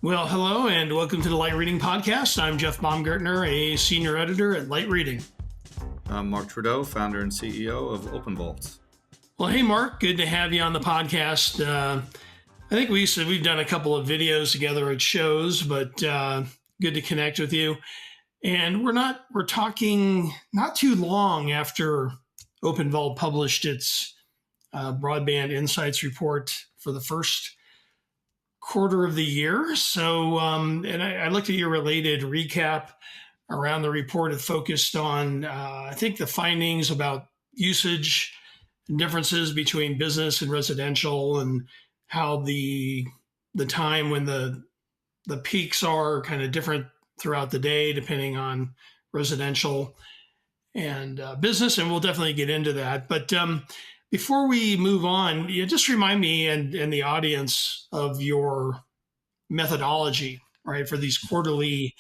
Well, hello and welcome to the Light Reading Podcast. I'm Jeff Baumgartner, a senior editor at Light Reading. I'm Mark Trudeau, founder and CEO of OpenVault. Well, hey, Mark, good to have you on the podcast. I think we've done a couple of videos together at shows, but good to connect with you. And we're talking not too long after OpenVault published its Broadband Insights report for the first quarter of the year. So, and I looked at your related recap around the report. It focused on, I think, the findings about usage and differences between business and residential, and how the time when the peaks are kind of different throughout the day, depending on residential and business. And we'll definitely get into that. But before we move on, just remind me and the audience of your methodology, right, for these quarterly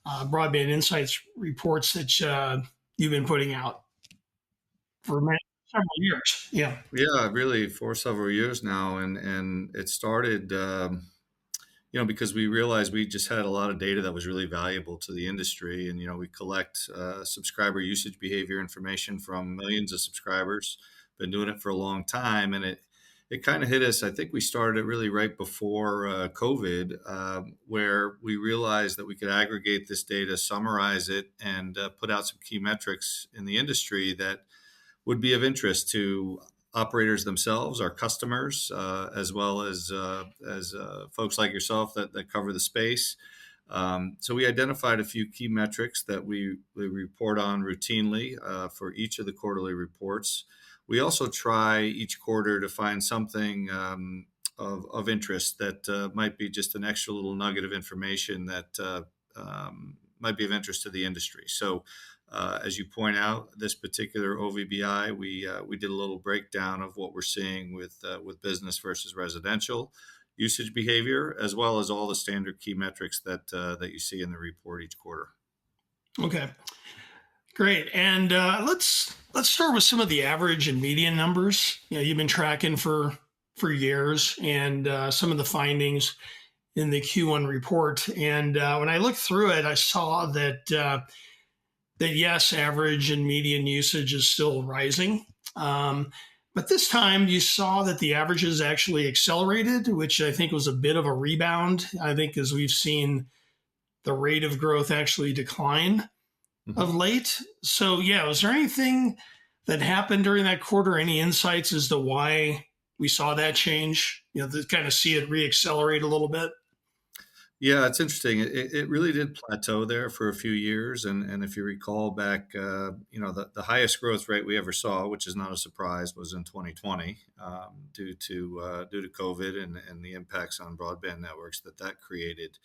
Broadband Insights reports that you've been putting out for several years. Yeah. Yeah, really for several years now, and it started, because we realized we just had a lot of data that was really valuable to the industry, and we collect subscriber usage behavior information from millions of subscribers. Been doing it for a long time, and it kind of hit us. I think we started it really right before COVID, where we realized that we could aggregate this data, summarize it, and put out some key metrics in the industry that would be of interest to operators themselves, our customers, as well as folks like yourself that cover the space. So we identified a few key metrics that we report on routinely for each of the quarterly reports. We also try each quarter to find something of interest that might be just an extra little nugget of information that might be of interest to the industry. So, as you point out, this particular OVBI, we did a little breakdown of what we're seeing with business versus residential usage behavior, as well as all the standard key metrics that you see in the report each quarter. Okay. Great. And let's start with some of the average and median numbers. You've been tracking for years, and some of the findings in the Q1 report. And when I looked through it, I saw that yes, average and median usage is still rising. But this time you saw that the averages actually accelerated, which I think was a bit of a rebound. I think as we've seen the rate of growth actually decline of late. So yeah, was there anything that happened during that quarter? Any insights as to why we saw that change? To kind of see it reaccelerate a little bit. Yeah, it's interesting. It really did plateau there for a few years, and if you recall back, the highest growth rate we ever saw, which is not a surprise, was in 2020, due to COVID and the impacts on broadband networks that created.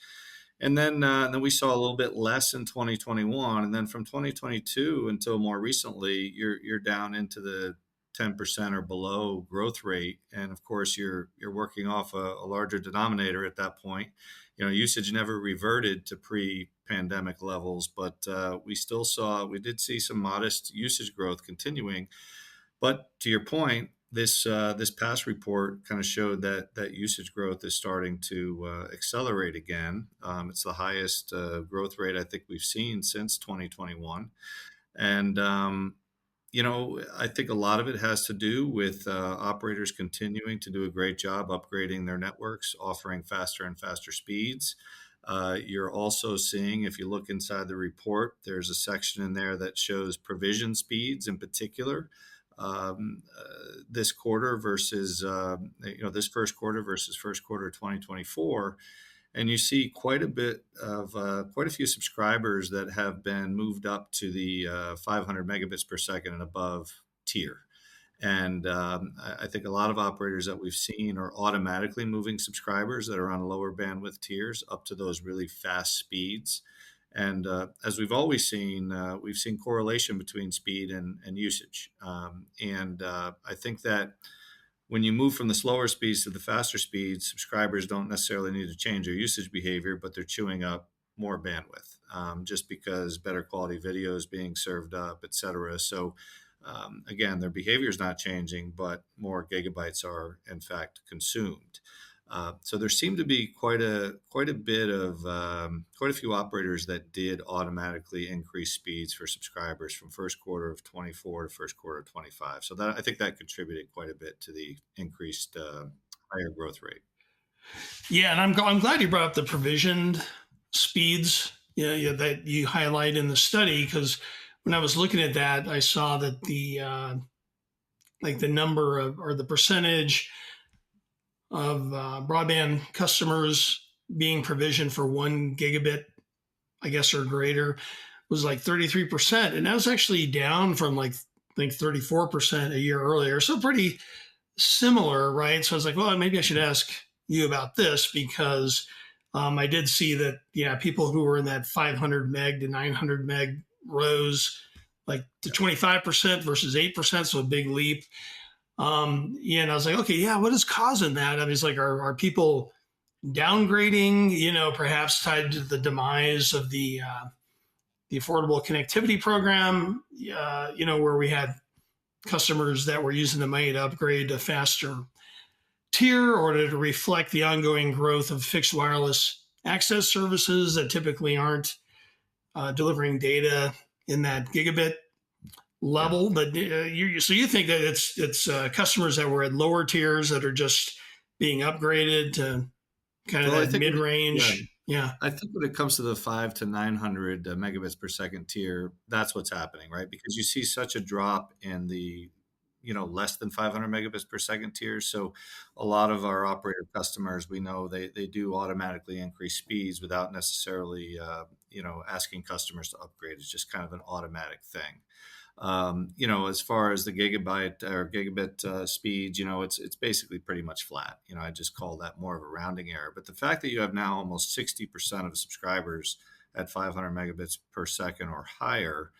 And then we saw a little bit less in 2021, and then from 2022 until more recently, you're down into the 10% or below growth rate, and of course you're working off a larger denominator at that point. Usage never reverted to pre-pandemic levels, but we did see some modest usage growth continuing. But to your point, this past report kind of showed that usage growth is starting to accelerate again. It's the highest growth rate I think we've seen since 2021, and I think a lot of it has to do with operators continuing to do a great job upgrading their networks, offering faster and faster speeds. You're also seeing, if you look inside the report, there's a section in there that shows provision speeds in particular. This quarter versus this first quarter versus first quarter of 2024, and you see quite a few subscribers that have been moved up to the 500 megabits per second and above tier. And I think a lot of operators that we've seen are automatically moving subscribers that are on lower bandwidth tiers up to those really fast speeds. And as we've always seen, we've seen correlation between speed and usage. I think that when you move from the slower speeds to the faster speeds, subscribers don't necessarily need to change their usage behavior, but they're chewing up more bandwidth just because better quality video is being served up, et cetera. So again, their behavior is not changing, but more gigabytes are in fact consumed. So there seemed to be quite a few operators that did automatically increase speeds for subscribers from first quarter of 24 to first quarter of 25. So that I think that contributed quite a bit to the increased higher growth rate. Yeah, and I'm glad you brought up the provisioned speeds, that you highlight in the study, because when I was looking at that, I saw that the like the number of, or the percentage of broadband customers being provisioned for 1 gigabit, I guess, or greater, was like 33%, and that was actually down from like I think 34% a year earlier. So pretty similar, right? So I was like, well, maybe I should ask you about this, because I did see that, yeah, people who were in that 500 meg to 900 meg rose like to 25% versus 8%, so a big leap. Yeah, and I was like, okay, yeah, what is causing that? I mean, it's like, are people downgrading? Perhaps tied to the demise of the Affordable Connectivity Program. Where we had customers that were using the money to upgrade to faster tier, or to reflect the ongoing growth of fixed wireless access services that typically aren't delivering data in that gigabit Yeah. level. But so you think that it's customers that were at lower tiers that are just being upgraded to kind of Well, I that think mid yeah, range? Yeah, I think when it comes to the 5 to 900 megabits per second tier, that's what's happening, right? Because you see such a drop in the, less than 500 megabits per second tiers. So a lot of our operator customers, we know they do automatically increase speeds without necessarily, asking customers to upgrade. It's just kind of an automatic thing. As far as the gigabyte or gigabit speeds, it's basically pretty much flat. I just call that more of a rounding error. But the fact that you have now almost 60% of subscribers at 500 megabits per second or higher,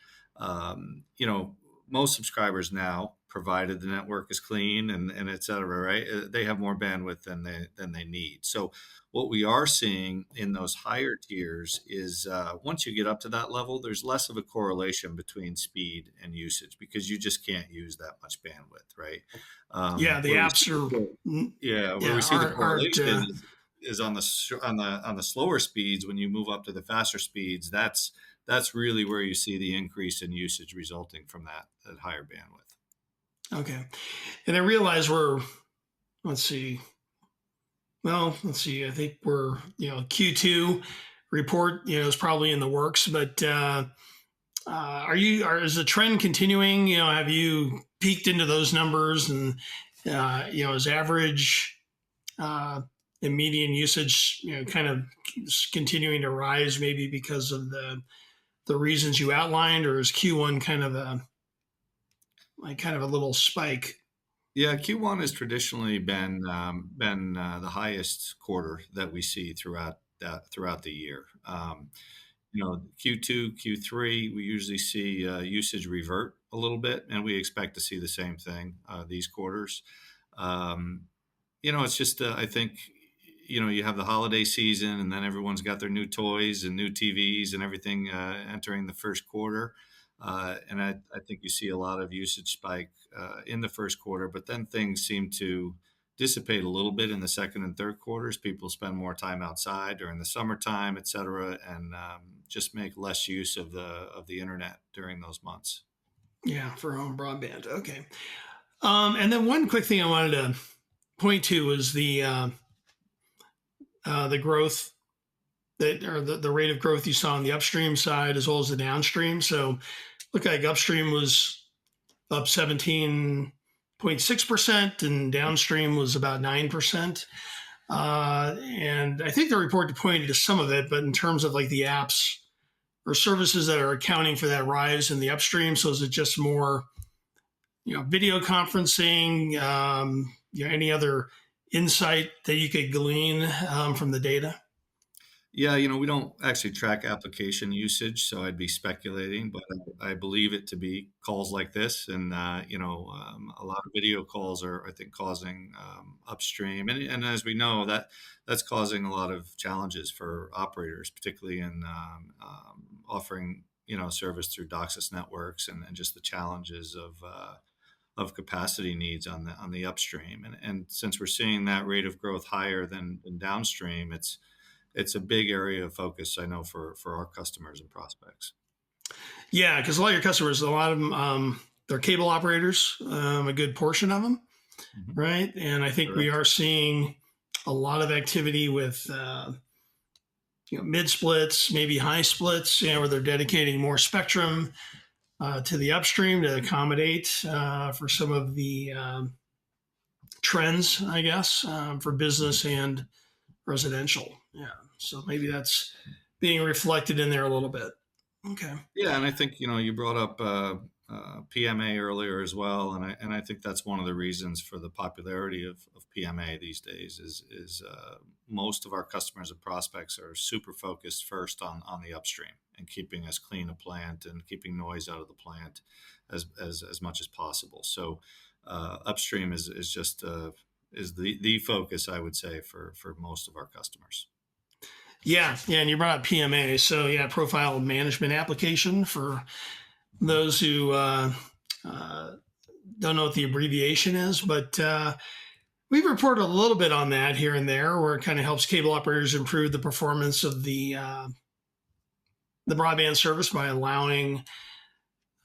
most subscribers now, provided the network is clean and et cetera, right? They have more bandwidth than they need. So what we are seeing in those higher tiers is once you get up to that level, there's less of a correlation between speed and usage because you just can't use that much bandwidth, right? yeah, the Where we apps see are, where we yeah, see the aren't correlation is on the slower speeds. When you move up to the faster speeds, that's really where you see the increase in usage resulting from that higher bandwidth. okay. And I realize let's see, let's see. I think we're, Q2 report, is probably in the works, but is the trend continuing? Have you peaked into those numbers, and, is average and median usage, kind of continuing to rise, maybe because of the reasons you outlined, or is Q1 kind of a little spike? Yeah, Q1 has traditionally been the highest quarter that we see throughout the year. Q2, Q3, we usually see usage revert a little bit, and we expect to see the same thing these quarters. Um, it's just I think you have the holiday season, and then everyone's got their new toys and new TVs and everything entering the first quarter. And I think you see a lot of usage spike in the first quarter, but then things seem to dissipate a little bit in the second and third quarters. People spend more time outside during the summertime, et cetera, and just make less use of the internet during those months. Yeah, for home broadband. Okay. And then one quick thing I wanted to point to was the growth or the rate of growth you saw on the upstream side as well as the downstream. So looked like upstream was up 17.6%, and downstream was about 9%. And I think the report pointed to some of it, but in terms of like the apps or services that are accounting for that rise in the upstream, so is it just more, video conferencing, any other insight that you could glean from the data? Yeah, we don't actually track application usage, so I'd be speculating, but I believe it to be calls like this, and a lot of video calls are, I think, causing upstream, and as we know, that's causing a lot of challenges for operators, particularly in offering service through DOCSIS networks, and just the challenges of of capacity needs on the upstream. And since we're seeing that rate of growth higher than downstream, it's a big area of focus, I know, for our customers and prospects. Yeah, because a lot of your customers, a lot of them, they're cable operators, a good portion of them, Mhm. right? And I think we Correct. are seeing a lot of activity with mid splits, maybe high splits, where they're dedicating more spectrum to the upstream to accommodate for some of the trends, I guess, for business and residential. Yeah, so maybe that's being reflected in there a little bit. Okay. Yeah, and I think you brought up PMA earlier as well, and I think that's one of the reasons for the popularity of PMA these days is most of our customers and prospects are super focused first on the upstream and keeping as clean a plant and keeping noise out of the plant as much as possible. So upstream is just is the focus, I would say, for most of our customers. Yeah, yeah, and you brought up PMA, so yeah, profile management application for those who uh, don't know what the abbreviation is, but we've reported a little bit on that here and there, where it kind of helps cable operators improve the performance of the broadband service by allowing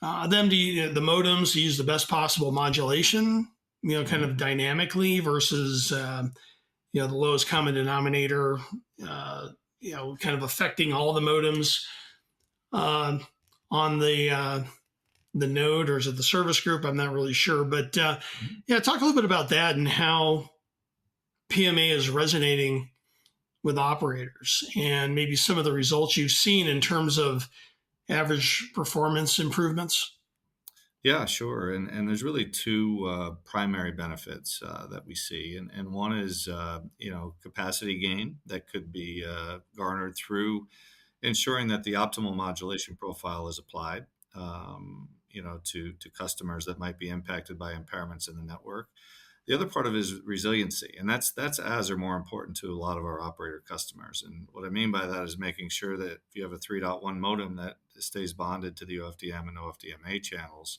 them to the modems to use the best possible modulation, kind Mhm. of dynamically versus the lowest common denominator, uh, kind of affecting all the modems uh, on the node, or is it the service group? I'm not really sure, but yeah, talk a little bit about that and how PMA is resonating with operators, and maybe some of the results you've seen in terms of average performance improvements. Yeah, sure. And there's really two primary benefits that we see, and one is capacity gain that could be garnered through ensuring that the optimal modulation profile is applied, to customers that might be impacted by impairments in the network. The other part of it is resiliency, and that's as or more important to a lot of our operator customers. And what I mean by that is making sure that if you have a 3.1 modem that stays bonded to the OFDM and OFDMA channels,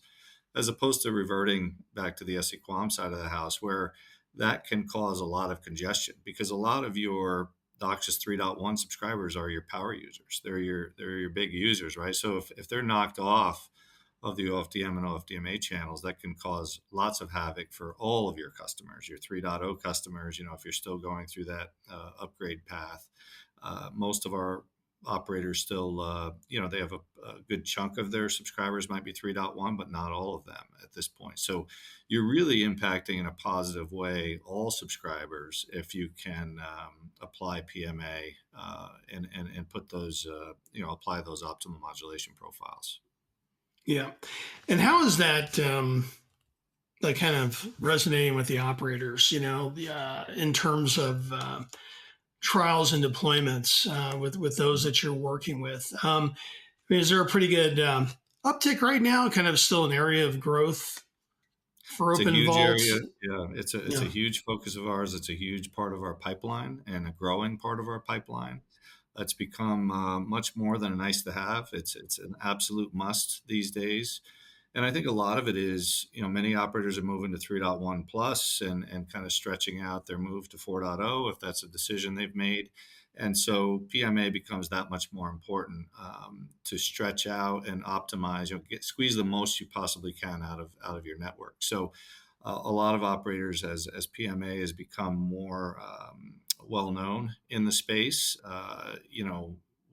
as opposed to reverting back to the SEQuam side of the house, where that can cause a lot of congestion because a lot of your DOCSIS 3.1 subscribers are your power users. They're your big users, right? So if they're knocked off of the OFDM and OFDMA channels, that can cause lots of havoc for all of your customers, your 3.0 customers, if you're still going through that upgrade path. Most of our operators still, they have a good chunk of their subscribers might be 3.1, but not all of them at this point. So you're really impacting in a positive way all subscribers if you can apply PMA and put those, apply those optimal modulation profiles. Yeah, and how is that like kind of resonating with the operators? In terms of trials and deployments with those that you're working with. I mean, is there a pretty good uptick right now? Kind of still an area of growth for It's a Open huge Vault. area. Yeah, it's a Yeah. huge focus of ours. It's a huge part of our pipeline and a growing part of our pipeline. That's become much more than a nice to have. It's an absolute must these days. And I think a lot of it is, many operators are moving to 3.1 plus and kind of stretching out their move to 4.0 if that's a decision they've made. And so PMA becomes that much more important to stretch out and optimize, squeeze the most you possibly can out of your network. So a lot of operators, as PMA has become more well known in the space,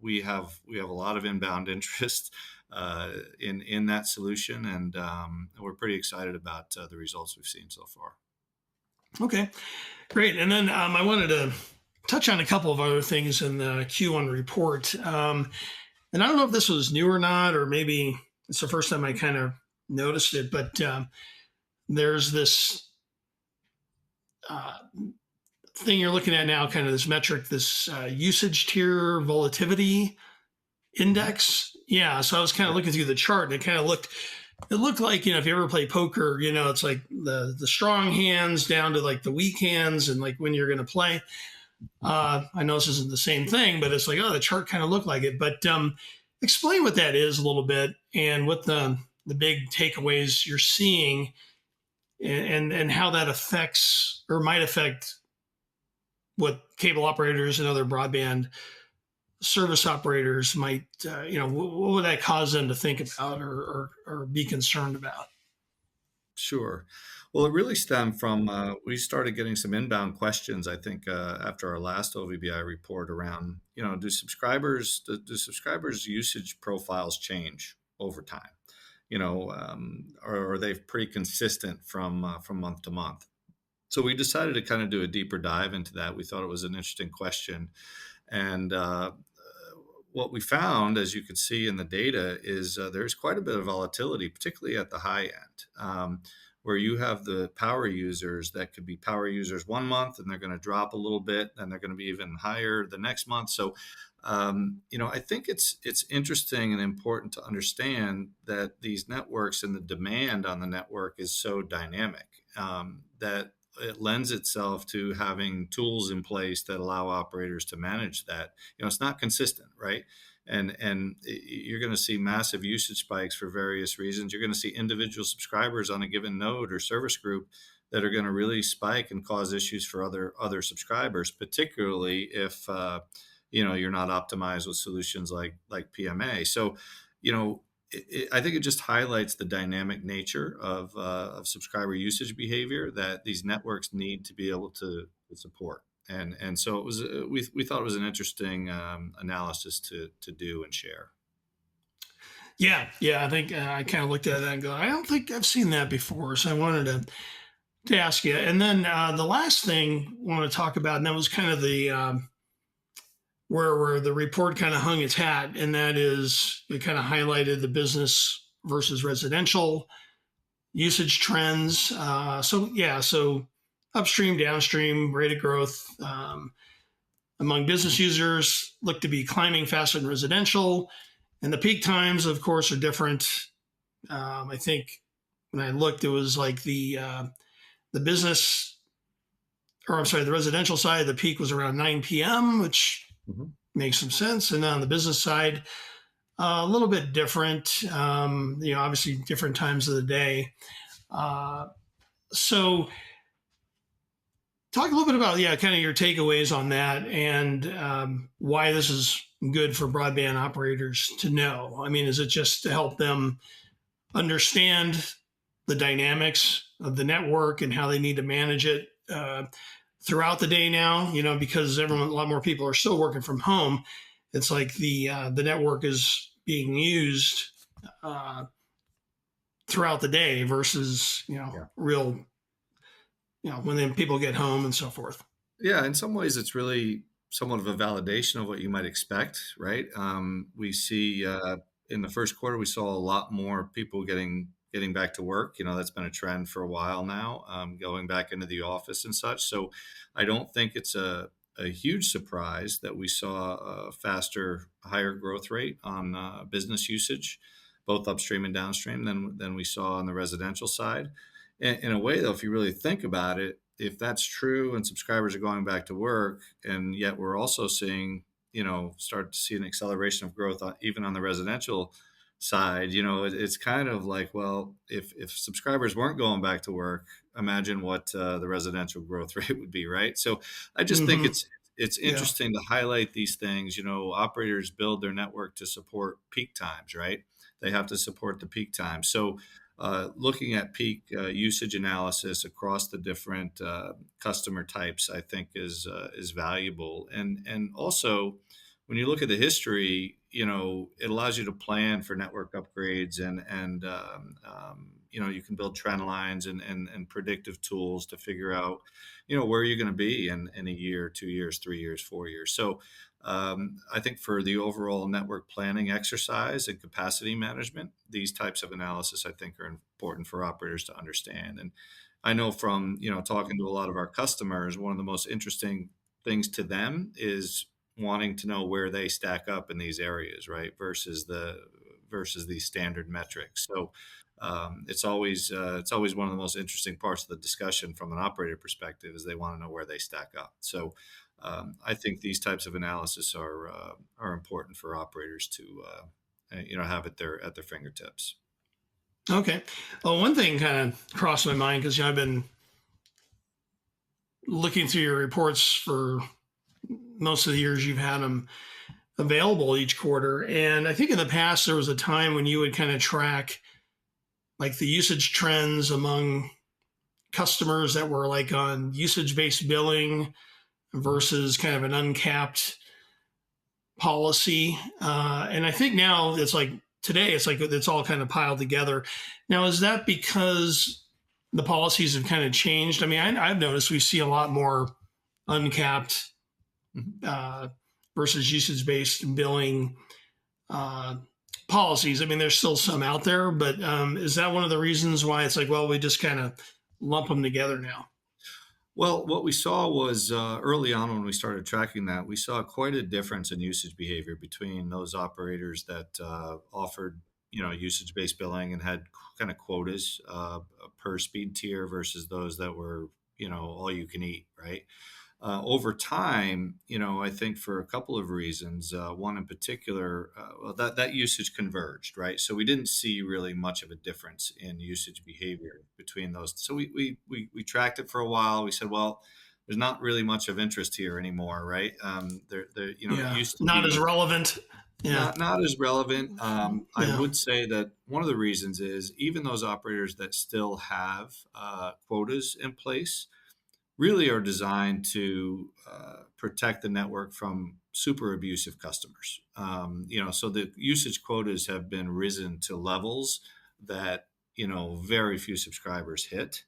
we have a lot of inbound interest in that solution, and we're pretty excited about the results we've seen so far. Okay, great. And then I wanted to touch on a couple of other things in the Q1 report. And I don't know if this was new or not, or maybe it's the first time I kind of noticed it, but there's this uh, thing you're looking at now, kind of this metric, this usage tier volatility Mhm. index. Yeah. So I was kind of Yeah. looking through the chart, and it looked like, if you ever play poker, it's like the strong hands down to like the weak hands, and like when you're going to play. I know this isn't the same thing, but it's like, oh, the chart kind of looked like it. But explain what that is a little bit, and what the big takeaways you're seeing and how that affects or might affect what cable operators and other broadband service operators might, what would that cause them to think about or be concerned about? Sure. Well, it really stemmed from we started getting some inbound questions. I think after our last OVBI report around, do subscribers usage profiles change over time? Or are they pretty consistent from month to month? So we decided to kind of do a deeper dive into that. We thought it was an interesting question, and what we found, as you could see in the data, is there's quite a bit of volatility, particularly at the high end, where you have the power users that could be power users one month and they're going to drop a little bit, and they're going to be even higher the next month. So, I think it's interesting and important to understand that these networks and the demand on the network is so dynamic that it lends itself to having tools in place that allow operators to manage that. It's not consistent, right? And you're going to see massive usage spikes for various reasons. You're going to see individual subscribers on a given node or service group that are going to really spike and cause issues for other subscribers, particularly if you're not optimized with solutions like PMA. So, I think it just highlights the dynamic nature of subscriber usage behavior that these networks need to be able to support. And so it was we thought it was an interesting analysis to do and share. Yeah. I think I kind of looked at that and go, I don't think I've seen that before. So I wanted to ask you. And then the last thing I want to talk about, and that was kind of the where the report kind of hung its hat, and that is it kind of highlighted the business versus residential usage trends. So upstream, downstream rate of growth among business users look to be climbing faster than residential, and the peak times, of course, are different. I think when I looked, it was like the business, or I'm sorry, the residential side, the peak was around 9 p.m., which Mhm. makes some sense. And on the business side, a little bit different, obviously different times of the day. So talk a little bit about, kind of your takeaways on that and why this is good for broadband operators to know. I mean, is it just to help them understand the dynamics of the network and how they need to manage it throughout the day now, because a lot more people are still working from home. It's like the network is being used throughout the day versus Yeah. real when then people get home and so forth. Yeah, in some ways, it's really somewhat of a validation of what you might expect, right? We see in the first quarter, we saw a lot more people getting back to work. That's been a trend for a while now, going back into the office and such. So, I don't think it's a huge surprise that we saw a faster, higher growth rate on business usage, both upstream and downstream, than we saw on the residential side. In a way, though, if you really think about it, if that's true and subscribers are going back to work, and yet we're also seeing, start to see an acceleration of growth even on the residential side, it's kind of like, well, if subscribers weren't going back to work, imagine what the residential growth rate would be, right? So I just think Mm-hmm. it's Yeah. interesting to highlight these things. Operators build their network to support peak times, right? They have to support the peak times. So looking at peak usage analysis across the different customer types, I think is valuable. And also, when you look at the history, it allows you to plan for network upgrades, and you can build trend lines and predictive tools to figure out where you're going to be in a year, 2 years, 3 years, 4 years. So I think for the overall network planning exercise and capacity management, these types of analysis I think are important for operators to understand. And I know from talking to a lot of our customers, one of the most interesting things to them is wanting to know where they stack up in these areas, right? Versus these standard metrics. So it's always one of the most interesting parts of the discussion from an operator perspective is they want to know where they stack up. So I think these types of analysis are important for operators to have at their fingertips. Okay. Well, one thing kind of crossed my mind because I've been looking through your reports for most of the years you've had them available each quarter. And I think in the past, there was a time when you would kind of track like the usage trends among customers that were like on usage based billing versus kind of an uncapped policy. And I think now it's like today, it's like it's all kind of piled together. Now, is that because the policies have kind of changed? I mean, I've noticed we see a lot more uncapped uh, versus usage based billing uh, policies. I mean, there's still some out there, but is that one of the reasons why it's like, well, we just kind of lump them together now? Well, what we saw was early on when we started tracking that, we saw quite a difference in usage behavior between those operators that offered, usage-based billing and had kind of quotas per speed tier versus those that were, all you can eat, right? Over time, I think for a couple of reasons. One in particular, well, that usage converged, right? So we didn't see really much of a difference in usage behavior between those. So we tracked it for a while. We said, well, there's not really much of interest here anymore, right? It Yeah, used to not as be relevant. Yeah, not as relevant. I yeah, would say that one of the reasons is even those operators that still have quotas in place really are designed to protect the network from super abusive customers. So the usage quotas have been risen to levels that very few subscribers hit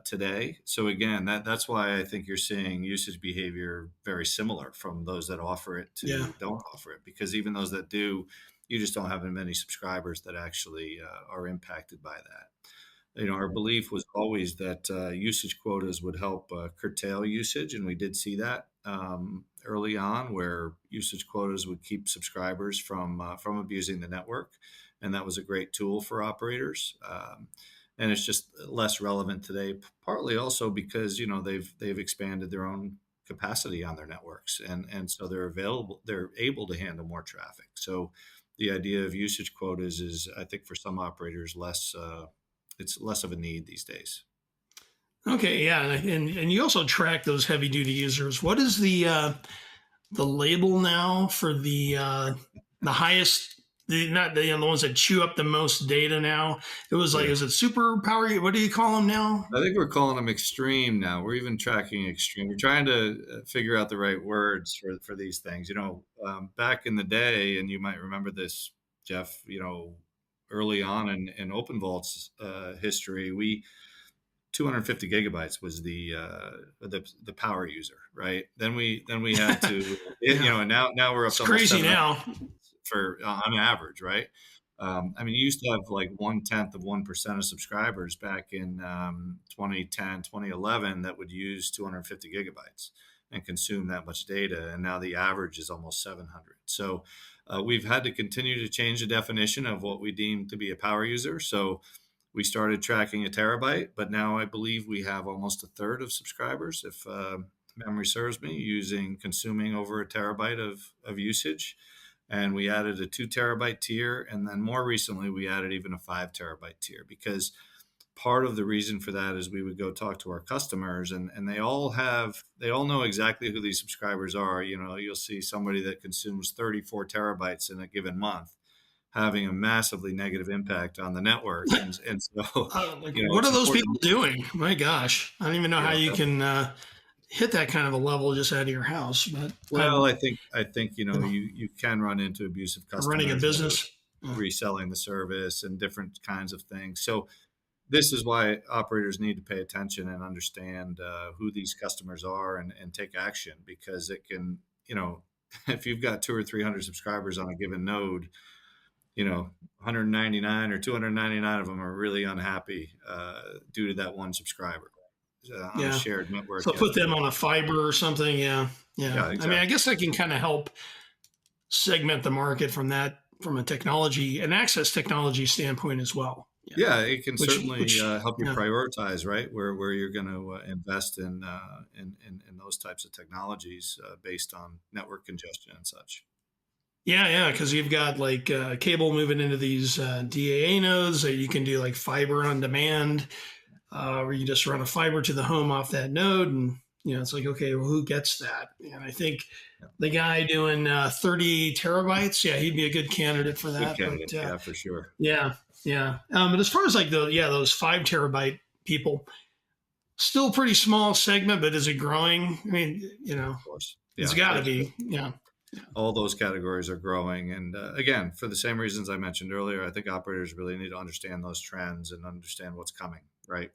today. So again, that's why I think you're seeing usage behavior very similar from those that offer it yeah, to don't offer it, because even those that do, you just don't have as many subscribers that actually are impacted by that. Our belief was always that usage quotas would help curtail usage, and we did see that early on, where usage quotas would keep subscribers from abusing the network, and that was a great tool for operators. And it's just less relevant today, partly also because they've expanded their own capacity on their networks, and so they're able to handle more traffic. So the idea of usage quotas is, I think, for some operators less. It's less of a need these days. okay, yeah, and you also track those heavy duty users. What is the label now for the highest? The not the ones that chew up the most data now. It was like, Yeah. is it super power? What do you call them now? I think we're calling them extreme now. We're even tracking extreme. We're trying to figure out the right words for these things. Back in the day, and you might remember this, Jeff, early on in OpenVault's history, 250 gigabytes was the power user, right? Then we had to, Yeah, and now we're up it's to almost crazy 700 now. for on average, right? I mean, you used to have like 1/10 of 1% of subscribers back in 2010, 2011 that would use 250 gigabytes and consume that much data. And now the average is almost 700. So we've had to continue to change the definition of what we deem to be a power user. So we started tracking a terabyte, but now I believe we have almost a third of subscribers, if memory serves me, consuming over a terabyte of usage. And we added a 2 terabyte tier. And then more recently, we added even a 5 terabyte tier, because part of the reason for that is we would go talk to our customers, and they all know exactly who these subscribers are. You'll see somebody that consumes 34 terabytes in a given month having a massively negative impact on the network. And so, Like, what it's are those people important. doing? My gosh, I don't even know how Yeah. you can hit that kind of a level just out of your house. But Well, I think you can run into abusive running a customers that are business. reselling the service and different kinds of things. So this is why operators need to pay attention and understand who these customers are, and take action, because it can, if you've got 200 or 300 subscribers on a given node, 199 or 299 of them are really unhappy due to that one subscriber on a Yeah. shared network. So put them on a fiber or something. Yeah. Yeah. Yeah, I mean, I exactly. guess that can kind of help segment the market from a technology and access technology standpoint as well. Yeah. Yeah, it can certainly Which, help you yeah. prioritize, right, where you're going to invest in those types of technologies based on network congestion and such. Yeah, because you've got like cable moving into these DAA nodes. That you can do like fiber on demand, where you just run a fiber to the home off that node, and it's like, okay, well, who gets that? And I think Yeah. the guy doing 30 terabytes, yeah, he'd be a good candidate for Good that. candidate. But Yeah, for sure. yeah. But as far as like those 5 terabyte people, still pretty small segment, but is it growing? I mean, Of course. it's Yeah. got to be. Yeah. All those categories are growing. And again, for the same reasons I mentioned earlier, I think operators really need to understand those trends and understand what's coming, right?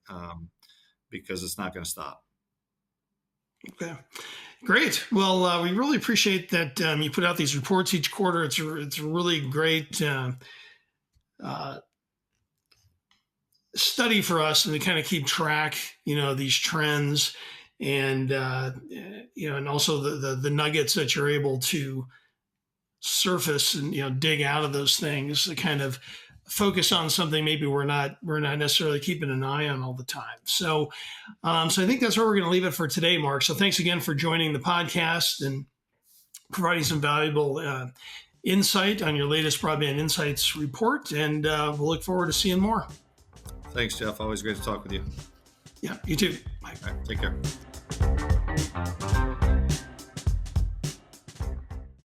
Because it's not going to stop. Okay. Great. Well, we really appreciate that you put out these reports each quarter. It's a really great uh, study for us, and to kind of keep track, these trends, and and also the nuggets that you're able to surface and dig out of those things to kind of focus on something maybe we're not necessarily keeping an eye on all the time. So I think that's where we're going to leave it for today, Mark. So thanks again for joining the podcast and providing some valuable insight on your latest Broadband Insights report. And we'll look forward to seeing more. Thanks, Jeff. Always great to talk with you. Yeah, you too. Bye. All right, take care.